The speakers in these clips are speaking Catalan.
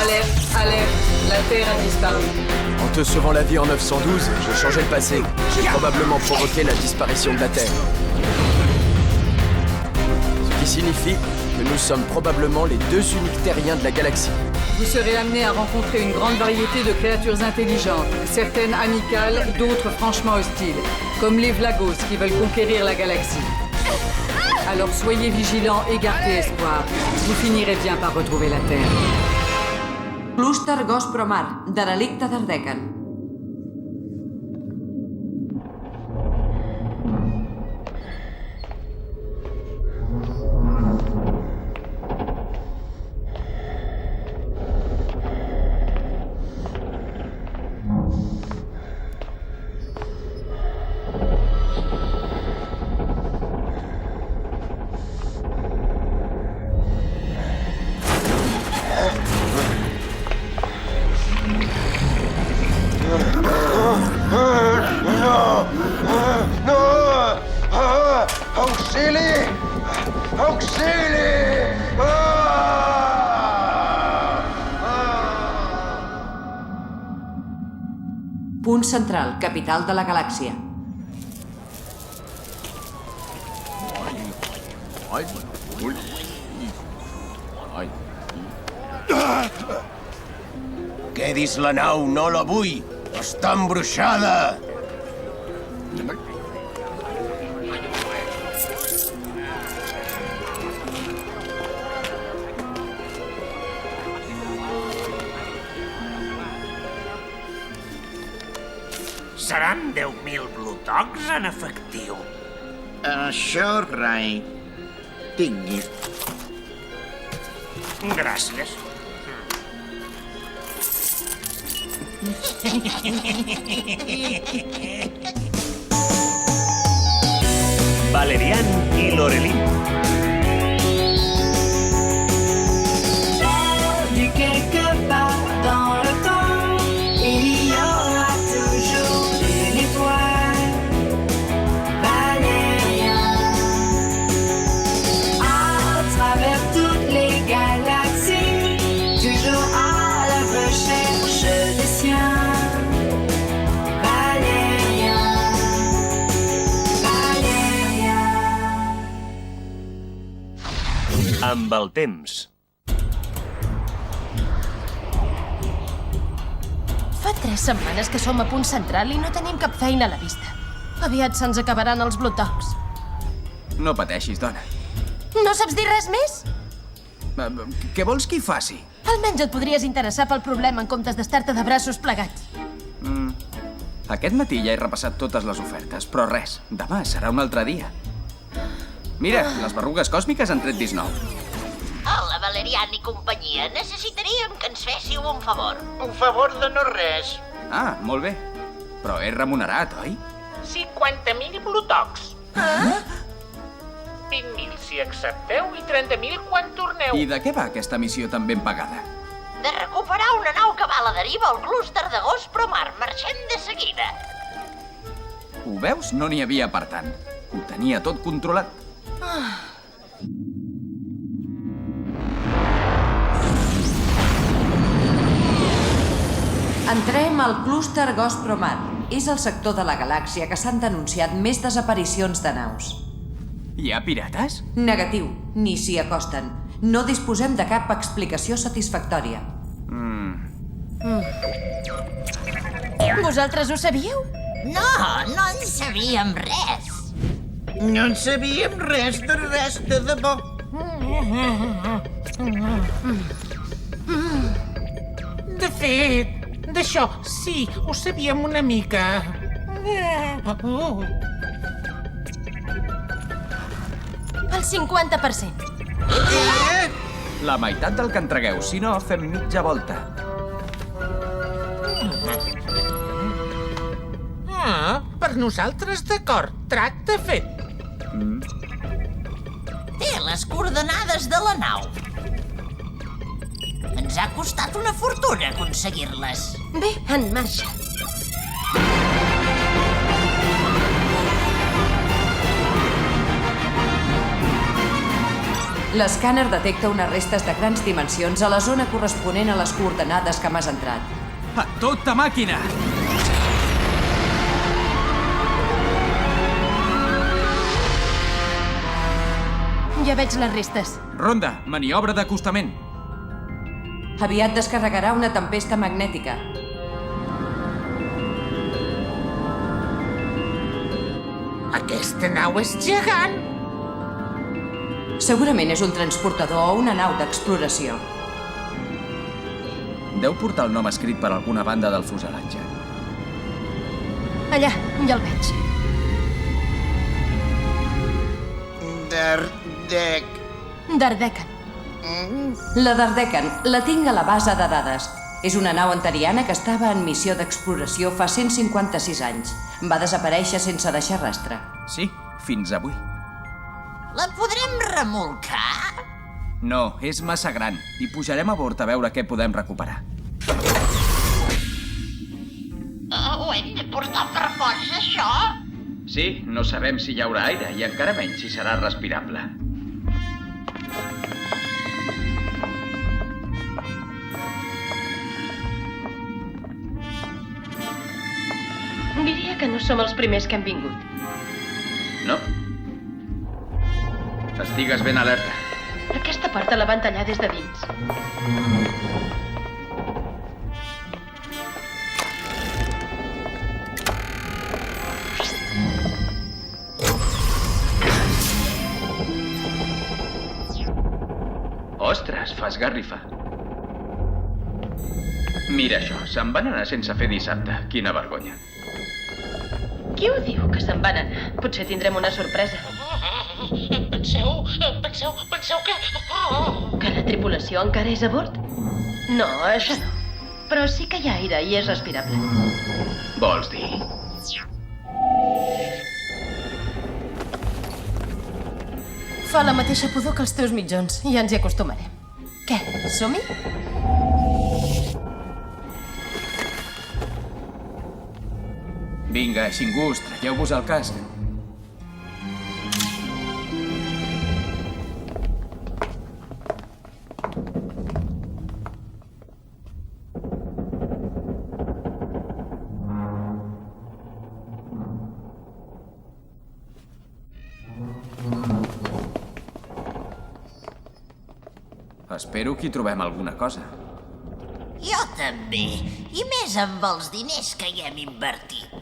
Alerte, alerte, la Terre a disparu. En te sauvant la vie en 912, j'ai changé le passé. J'ai probablement provoqué la disparition de la Terre. Ce qui signifie que nous sommes probablement les deux uniques terriens de la galaxie. Vous serez amené à rencontrer une grande variété de créatures intelligentes, certaines amicales, d'autres franchement hostiles, comme les Vlagos qui veulent conquérir la galaxie. Alors soyez vigilants et gardez espoir. Vous finirez bien par retrouver la Terre. Clúster Gos Promar, derelicte d'Ardecan. Auxili! Auxili! Punt central, capital de la galàxia. Quedis la nau, no la vull! Està embruixada! Seran 10.000 blutocs en efectiu. Això, Rai. Tingui. Gràcies. Valerian i Lorelin. Quelque part dans le temps, il y aura toujours une étoile. Valérian. À travers toutes les galaxies, toujours à la recherche des siens. Valérian. Valérian. Amb el temps. Fa 3 setmanes que som a Punt Central i no tenim cap feina a la vista. Aviat se'ns acabaran els blutocs. No pateixis, dona. No saps dir res més? Què vols que hi faci? Almenys et podries interessar pel problema en comptes d'estar-te de braços plegats. Aquest matí ja he repassat totes les ofertes, però res, demà serà un altre dia. Mira, les berrugues còsmiques han tret 19. Hola, Valerian i companyia. Necessitaríem que ens féssiu un favor. Un favor de no res. Ah, molt bé. Però és remunerat, oi? 50.000 blutocs. 20.000 si accepteu i 30.000 quan torneu. I de què va aquesta missió tan ben pagada? De recuperar una nau que va a la deriva al clúster de Gos Promar. Marxem de seguida. Ho veus? No n'hi havia per tant. Ho tenia tot controlat. Entrem al clúster Gos Promar. És el sector de la galàxia que s'han denunciat més desaparicions de naus. Hi ha pirates? Negatiu, ni s'hi acosten. No disposem de cap explicació satisfactòria. Vosaltres ho sabíeu? No, no en sabíem res. No en sabíem res, de debò. De fet, d'això sí, ho sabíem una mica. El 50%. La meitat del que entregueu, si no, fem mitja volta. Per nosaltres d'acord. Tracte fet. Té les coordenades de la nau. Ens ha costat una fortuna aconseguir-les. Bé, en marxa. L'escàner detecta unes restes de grans dimensions a la zona corresponent a les coordenades que m'has entrat. A tota màquina! Ja veig les restes. Ronda, maniobra d'acostament. Aviat descarregarà una tempesta magnètica. Aquesta nau és gegant. Segurament és un transportador o una nau d'exploració. Deu portar el nom escrit per alguna banda del fuselatge. Allà, ja el veig. Dardecan. La Dardecan la tinc a la base de dades. És una nau antariana que estava en missió d'exploració fa 156 anys. Va desaparèixer sense deixar rastre. Sí, fins avui. La podrem remolcar? No, és massa gran. I pujarem a bord a veure què podem recuperar. Ho hem de portar per força, això? Sí, no sabem si hi haurà aire i encara menys si serà respirable. Diria que no som els primers que han vingut. No. Estigues ben alerta. Aquesta porta la van tallar des de dins. Ostres, fa esgarrifa. Mira això, se'n van anar sense fer dissabte. Quina vergonya. Qui ho diu que se'n van anar? Potser tindrem una sorpresa. Penseu que... Que la tripulació encara és a bord? No, això no. Però sí que hi ha aire i és respirable. Vols dir? Fa la mateixa pudor que els teus mitjons. Ja ens hi acostumarem. Què, som-hi? Vinga, xingus, traieu-vos el casc. Espero que hi trobem alguna cosa. Jo també. I més amb els diners que hi hem invertit.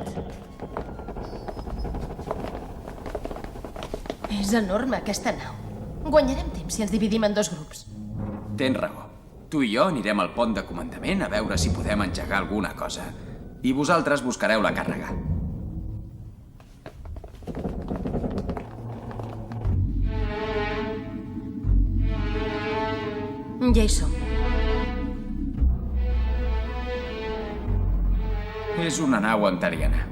És enorme, aquesta nau. Guanyarem temps si ens dividim en dos grups. Tens raó. Tu i jo anirem al pont de comandament a veure si podem engegar alguna cosa. I vosaltres buscareu la càrrega. Ja hi som. És una nau antariana.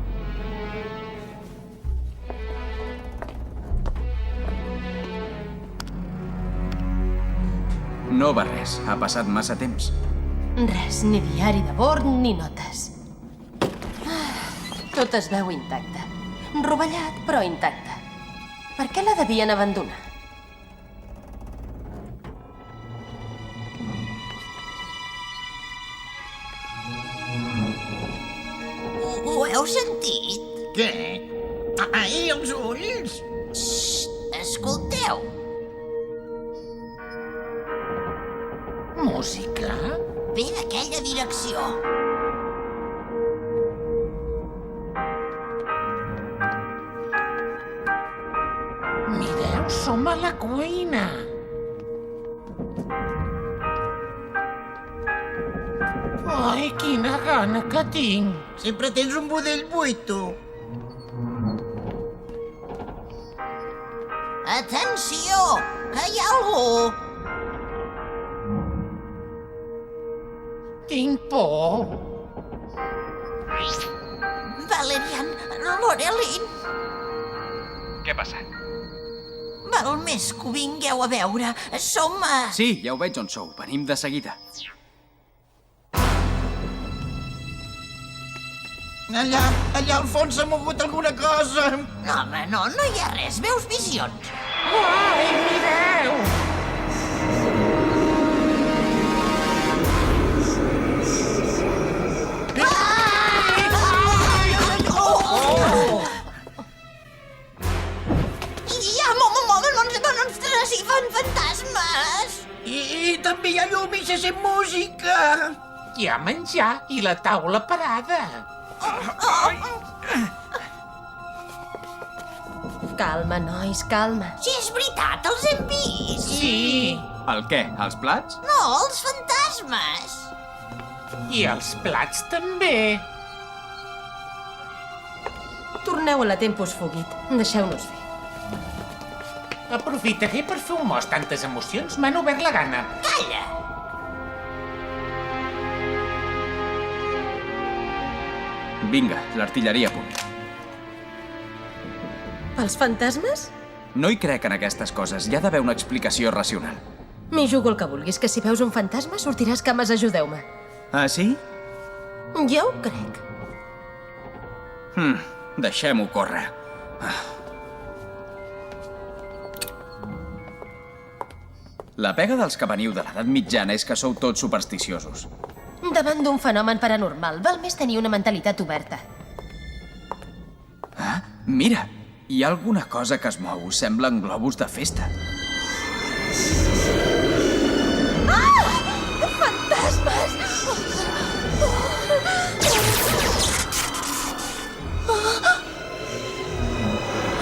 No va res, ha passat massa temps. Res, ni diari de bord ni notes. Tot es veu intacte. Rovellat, però intacte. Per què la devien abandonar? Ho heu sentit? Què? Ai, els ulls! Escolteu. Música? Ve d'aquella direcció. Mireu, som a la cuina. Ai, quina gana que tinc. Sempre tens un budell buit, tu. Atenció, que hi ha algú. Tinc por. Valerian, Lorelin, Què ha passat? val més que ho vingueu a veure. Som a... Sí, ja ho veig on sou. Venim de seguida. Allà al fons s'ha mogut alguna cosa. No, home, no hi ha res. Veus visions. Ai, mireu! missa sent música! Hi ha menjar i la taula parada. Calma, nois, calma. Si és veritat, els hem vist. Sí, El què? Els plats? No, els fantasmes. i els plats també. Torneu a la Tempus Fugit. Deixeu-nos fer. Aprofitaré per fer un mos. Tantes emocions m'han obert la gana. Calla. Vinga, l'artilleria a punt. Els fantasmes? No hi crec en aquestes coses. Hi ha d'haver una explicació racional. M'hi jugo el que vulguis, que si veus un fantasma sortiràs cames, ajudeu-me. Ah, sí? Jo ho crec. Deixem-ho córrer. La pega dels que veniu de l'edat mitjana és que sou tots supersticiosos. Davant d'un fenomen paranormal, val més tenir una mentalitat oberta. Ah, mira, hi ha alguna cosa que es mou. Semblen globus de festa. Fantasmes!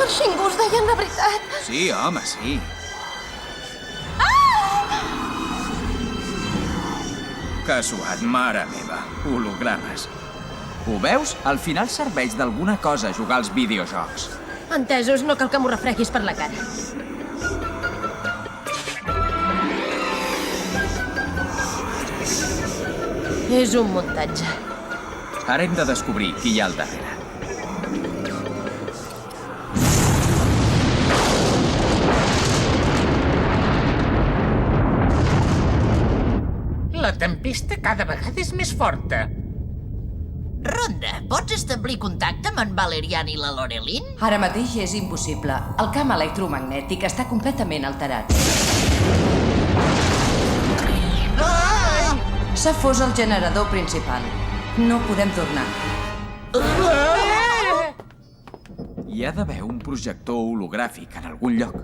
Els xingus deien la veritat. Sí, home, sí. Que suat, mare meva. Hologrames. Ho veus? Al final serveix d'alguna cosa jugar als videojocs. Entesos, no cal que m'ho refreguis per la cara. És un muntatge. Ara hem de descobrir qui hi ha al darrere. La tempesta cada vegada és més forta. Ronda, pots establir contacte amb en Valerian i la Lorelin? Ara mateix és impossible. El camp electromagnètic està completament alterat. S'ha fos el generador principal. No podem tornar. Hi ha d'haver un projector hologràfic en algun lloc.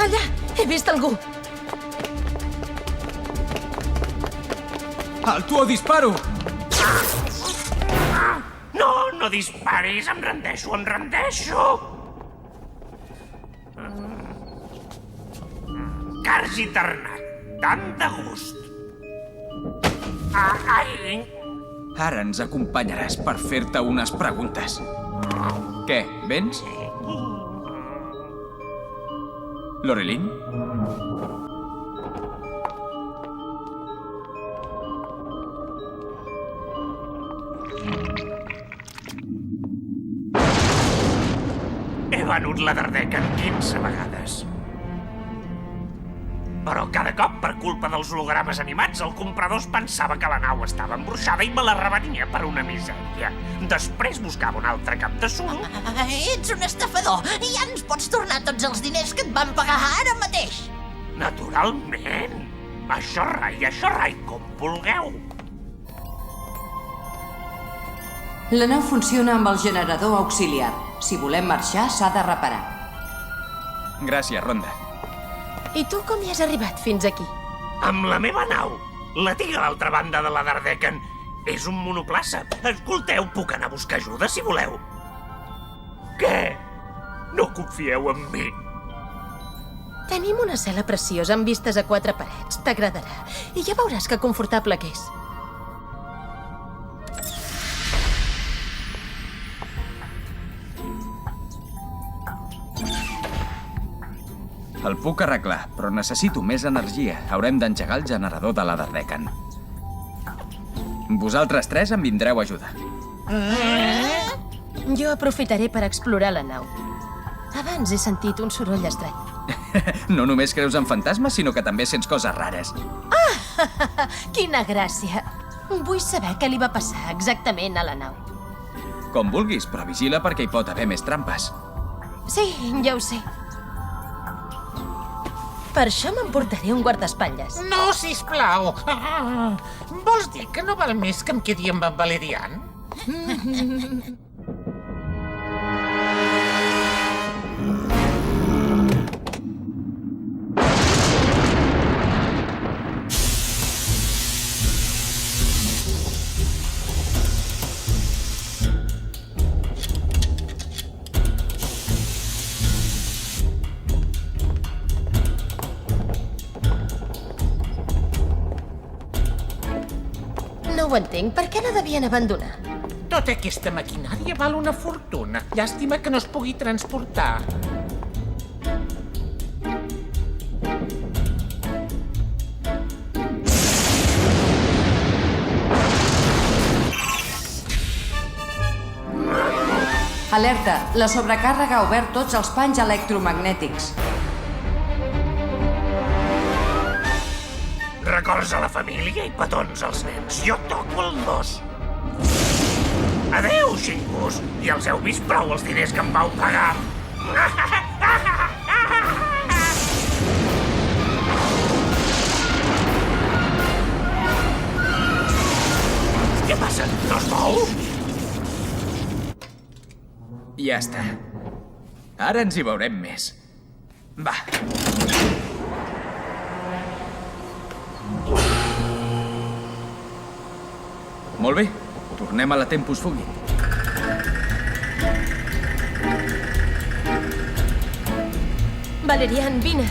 Allà! He vist algú! Alto o disparo! No, no disparis, em rendeixo, em rendeixo! Cargi ternat, tant de gust. Ai! Ara ens acompanyaràs per fer-te unes preguntes. Què, vens? Lorelin? He venut la Dardecan 15 vegades. Però cada cop, per culpa dels hologrames animats, el comprador es pensava que la nau estava embruixada i me la revenia per una misèria. Després buscava un altre cap de suro. Ets un estafador i ja ens pots tornar tots els diners que et van pagar ara mateix. Naturalment. Això rai, com vulgueu. La nau funciona amb el generador auxiliar. Si volem marxar, s'ha de reparar. Gràcies, Ronda. I tu com hi has arribat fins aquí? Amb la meva nau. La tinc a l'altra banda de la Dardecan. És un monoplaça. Escolteu, puc anar a buscar ajuda si voleu. Què? No confieu en mi? Tenim una cel·la preciosa amb vistes a 4 parets. T'agradarà. I ja veuràs que confortable que és. El puc arreglar, però necessito més energia. Haurem d'engegar el generador de la Dardecan. Vosaltres 3 em vindreu a ajudar. Jo aprofitaré per explorar la nau. Abans he sentit un soroll estrany. No només creus en fantasmes, sinó que també sents coses rares. Quina gràcia! Vull saber què li va passar exactament a la nau. Com vulguis, però vigila perquè hi pot haver més trampes. Sí, ja ho sé. Per això m'emportaré un guardaespatlles. No, sisplau. Vols dir que no val més que em quedi amb en Valerian? ho entenc. Per què la devien abandonar? Tota aquesta maquinària val una fortuna. Llàstima que no es pugui transportar. Alerta! La sobrecàrrega ha obert tots els panys electromagnètics. Records a la família i petons als nens. Jo toco el 2. Adéu, xingos. I els heu vist prou els diners que em vau pagar. Què passa? No es mou? Ja està. Ara ens hi veurem més. Va. Molt bé. Tornem a la Tempus Fugit. Valerian, vine.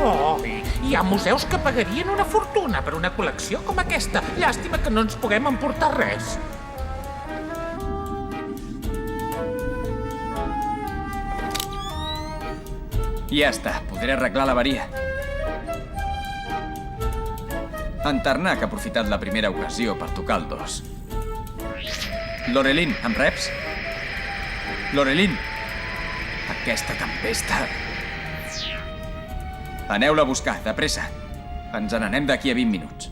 Oh, hi ha museus que pagarien una fortuna per una col·lecció com aquesta. Llàstima que no ens puguem emportar res. Ja està. Podré arreglar l'avaria. En Tarnak ha aprofitat la primera ocasió per tocar el 2. Lorelin, em reps? Lorelin! Aquesta tempesta... Aneu-la a buscar, de pressa. Ens n'anem d'aquí a 20 minuts.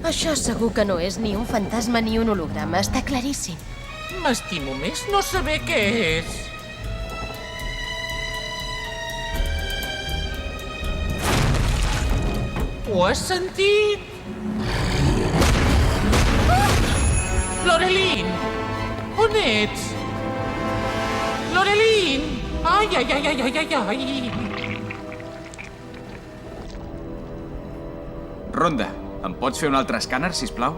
Això segur que no és ni un fantasma ni un holograma. Està claríssim. M'estimo més no saber què és. Ho has sentit? Lorelin! On ets? Lorelin! Ai, ai, ai, ai, ai, ai! Ronda, em pots fer un altre escàner, sisplau?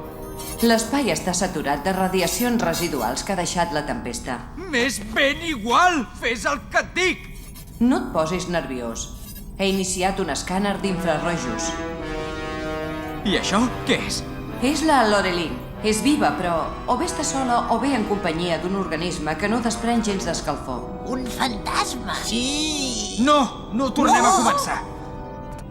L'espai està saturat de radiacions residuals que ha deixat la tempesta. M'és ben igual! Fes el que et dic! No et posis nerviós. He iniciat un escàner d'infrarrojos. I això què és? És la Lorelin. És viva, però o bé està sola o bé en companyia d'un organisme que no desprèn gens d'escalfor. Un fantasma. Sí. No! No tornem a començar!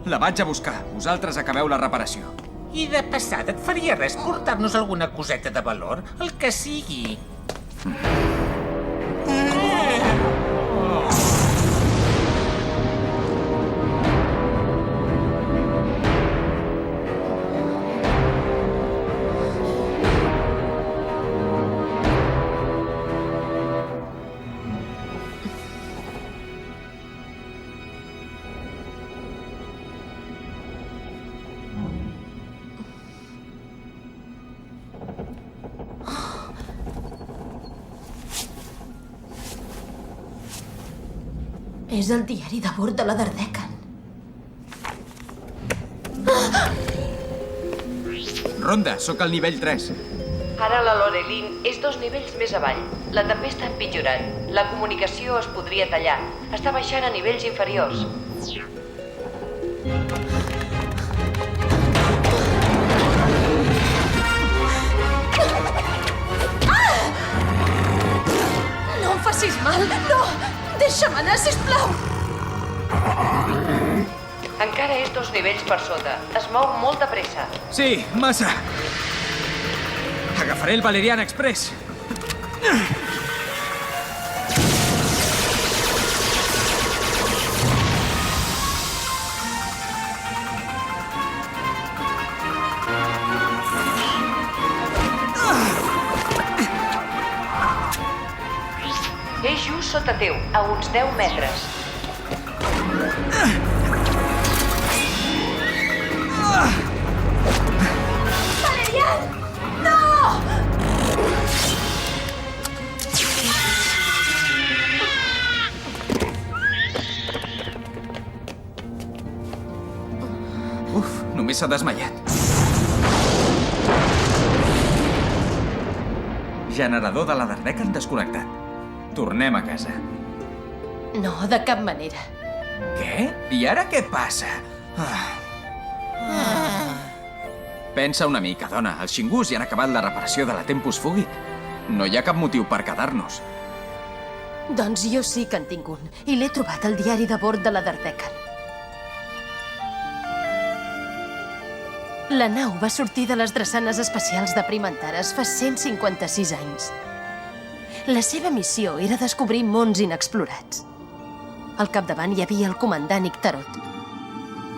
La vaig a buscar. Vosaltres acabeu la reparació. I de passada et faria res portar-nos alguna coseta de valor? El que sigui. És el diari de bord de la Dardecan. Ronda, sóc al nivell 3. Ara la Lorelin és 2 nivells més avall. La tempesta ha empitjorat. La comunicació es podria tallar. Està baixant a nivells inferiors. No em facis mal! No! Deixa'm anar, sisplau! Encara és 2 nivells per sota. Es mou molt de pressa. Sí, massa. Agafaré el Valerian Express. És just sota teu, a uns 10 metres. Valerian! No! Uf, només s'ha desmaiat. Generador de la Dardecan desconnectat. Tornem a casa. No, de cap manera. Què? I ara què passa? Pensa una mica, dona. Els Xingus ja han acabat la reparació de la Tempus Fugit. No hi ha cap motiu per quedar-nos. Doncs jo sí que en tinc un, i l'he trobat al diari de bord de la Dardecan. La nau va sortir de les drassanes espacials de Primantares fa 156 anys. La seva missió era descobrir mons inexplorats. Al capdavant hi havia el comandant Ictarot.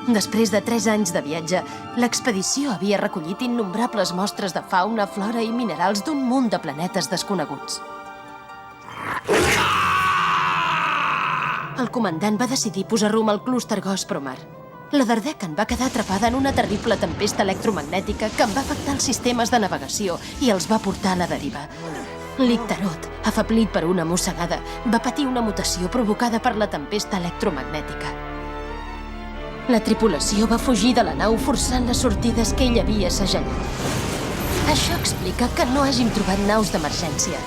Després de 3 anys de viatge, l'expedició havia recollit innombrables mostres de fauna, flora i minerals d'un munt de planetes desconeguts. El comandant va decidir posar rumb al clúster Gospromar. La Dardecan va quedar atrapada en una terrible tempesta electromagnètica que en va afectar els sistemes de navegació i els va portar a la deriva. L'Ictarot, afeblit per una mossegada, va patir una mutació provocada per la tempesta electromagnètica. La tripulació va fugir de la nau forçant les sortides que ell havia segellat. Això explica que no hàgim trobat naus d'emergència.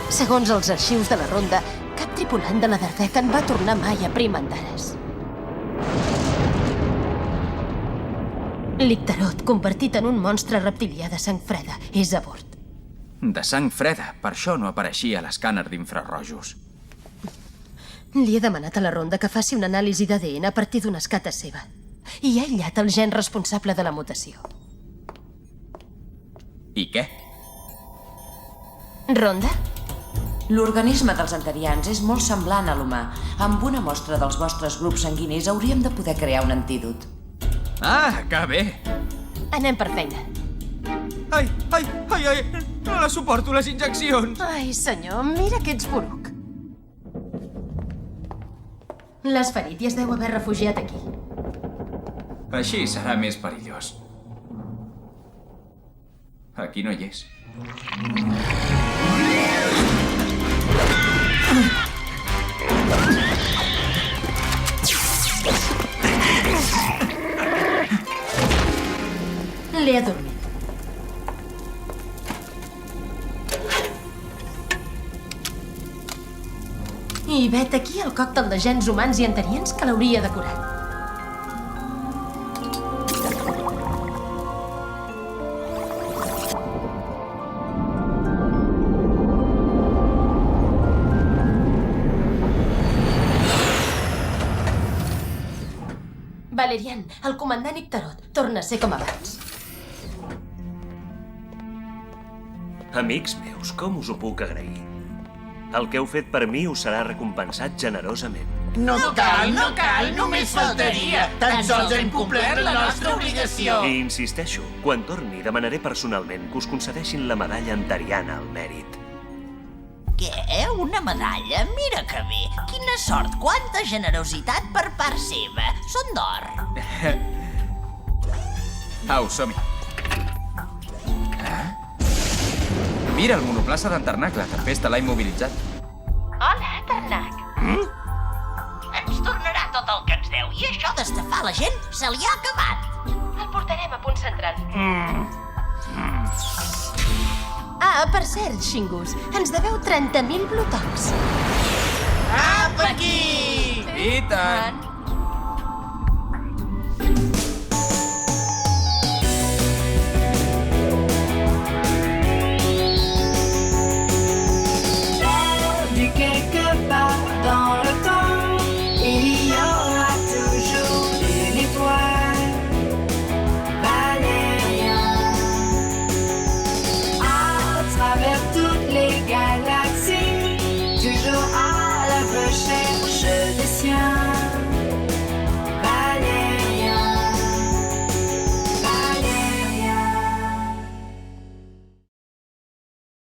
Segons els arxius de la Ronda, cap tripulant de la Dardecan va tornar mai a Primantares. L'Ictarot, convertit en un monstre reptilià de sang freda, és a bord. De sang freda, per això no apareixia a l'escàner d'infrarrojos. Li he demanat a la Ronda que faci una anàlisi d'ADN a partir d'una escata seva. I ha aïllat el gen responsable de la mutació. I què? Ronda? L'organisme dels anterians és molt semblant a l'humà. Amb una mostra dels vostres grups sanguinis hauríem de poder crear un antídot. Ah, que bé! Anem per feina. Ai! No la suporto, les injeccions! Ai, senyor, mira que ets poruc. L'has ferit i es deu haver refugiat aquí. Així serà més perillós. Aquí no hi és. L'he adormit. I vet aquí el còctel de gens humans i anterians que l'hauria de curar. Valerian, el comandant Ictarot torna a ser com abans. Amics meus, com us ho puc agrair? El que heu fet per mi us serà recompensat generosament. No cal, només faltaria. Tan sols hem complert la nostra obligació. I insisteixo, quan torni demanaré personalment que us concedeixin la medalla antariana al mèrit. Què? Una medalla? Mira que bé. Quina sort, quanta generositat per part seva. Són d'or. Au, som-hi. Mira, el monoplaça d'en Tarnak, la tempesta l'ha immobilitzat. Hola, Tarnak. Ens tornarà tot el que ens deu i això d'estafar la gent se li ha acabat. El portarem a punt central. Ah, per cert, Xingus, ens deveu 30.000 blutocs. Apa aquí! I tant!